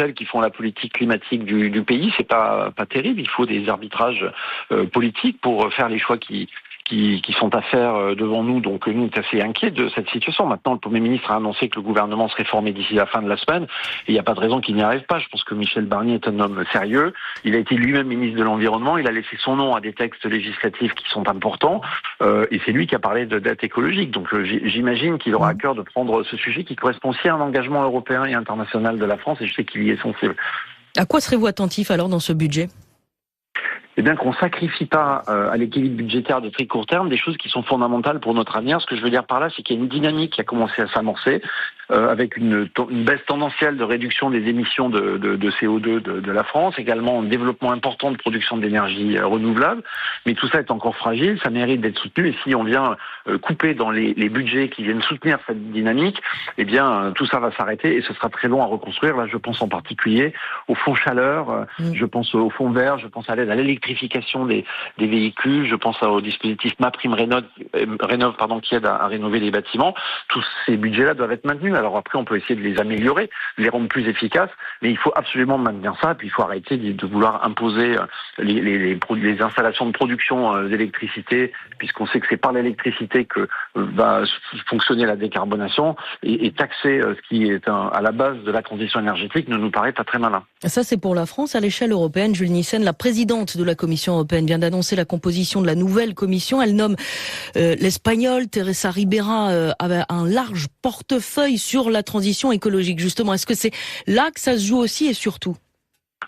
Bruxelles qui font la politique climatique du pays. C'est pas terrible. Il faut des arbitrages politiques pour faire les choix qui sont à faire devant nous. Donc nous, on est assez inquiets de cette situation. Maintenant, le Premier ministre a annoncé que le gouvernement serait formé d'ici la fin de la semaine. Et il n'y a pas de raison qu'il n'y arrive pas. Je pense que Michel Barnier est un homme sérieux. Il a été lui-même ministre de l'Environnement. Il a laissé son nom à des textes législatifs qui sont importants. Et c'est lui qui a parlé de dette écologique. Donc j'imagine qu'il aura à cœur de prendre ce sujet qui correspond aussi à un engagement européen et international de la France. Et je sais qu'il y est sensible. À quoi serez-vous attentif alors dans ce budget ? Eh bien, qu'on sacrifie pas à l'équilibre budgétaire de très court terme des choses qui sont fondamentales pour notre avenir. Ce que je veux dire par là, c'est qu'il y a une dynamique qui a commencé à s'amorcer avec une baisse tendancielle de réduction des émissions de CO2 de la France, également un développement important de production d'énergie renouvelable. Mais tout ça est encore fragile, ça mérite d'être soutenu. Et si on vient couper dans les budgets qui viennent soutenir cette dynamique, eh bien, tout ça va s'arrêter et ce sera très long à reconstruire. Là, je pense en particulier au fonds chaleur, je pense au fonds vert, je pense à l'aide à l'électrification des véhicules, je pense au dispositif MaPrimeRénov' qui aide à rénover les bâtiments. Tous ces budgets-là doivent être maintenus. Alors après, on peut essayer de les améliorer, de les rendre plus efficaces, mais il faut absolument maintenir ça. Puis il faut arrêter de vouloir imposer les installations de production d'électricité, puisqu'on sait que c'est par l'électricité que va fonctionner la décarbonation, et taxer ce qui est à la base de la transition énergétique ne nous paraît pas très malin. Ça, c'est pour la France. À l'échelle européenne, Jules Nyssen, la présidente de la Commission européenne, vient d'annoncer la composition de la nouvelle commission. Elle nomme l'Espagnole Teresa Ribera avec un large portefeuille sur la transition écologique. Justement, est-ce que c'est là que ça se joue aussi et surtout ?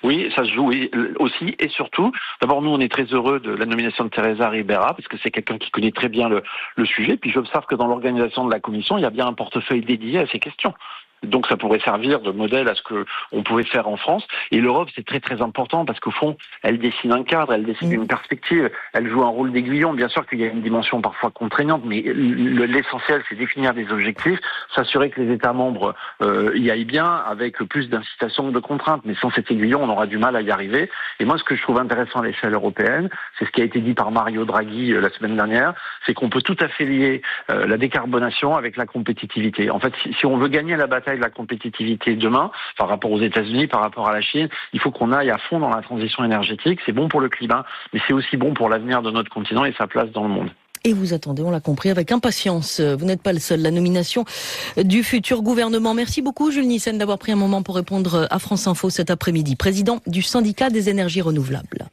Oui, ça se joue aussi et surtout. D'abord, nous, on est très heureux de la nomination de Teresa Ribera parce que c'est quelqu'un qui connaît très bien le sujet. Puis j'observe que dans l'organisation de la commission, il y a bien un portefeuille dédié à ces questions. Donc ça pourrait servir de modèle à ce que on pouvait faire en France. Et l'Europe, c'est très très important parce qu'au fond, elle dessine un cadre, elle dessine une perspective, elle joue un rôle d'aiguillon. Bien sûr qu'il y a une dimension parfois contraignante, mais l'essentiel, c'est définir des objectifs, s'assurer que les États membres y aillent bien, avec plus d'incitation que de contraintes. Mais sans cet aiguillon, on aura du mal à y arriver. Et moi, ce que je trouve intéressant à l'échelle européenne, c'est ce qui a été dit par Mario Draghi la semaine dernière, c'est qu'on peut tout à fait lier la décarbonation avec la compétitivité. En fait, si on veut gagner la bataille de la compétitivité demain, par rapport aux États-Unis, par rapport à la Chine, il faut qu'on aille à fond dans la transition énergétique. C'est bon pour le climat, mais c'est aussi bon pour l'avenir de notre continent et sa place dans le monde. Et vous attendez, on l'a compris, avec impatience. Vous n'êtes pas le seul. La nomination du futur gouvernement. Merci beaucoup, Jules Nyssen, d'avoir pris un moment pour répondre à France Info cet après-midi. Président du syndicat des énergies renouvelables.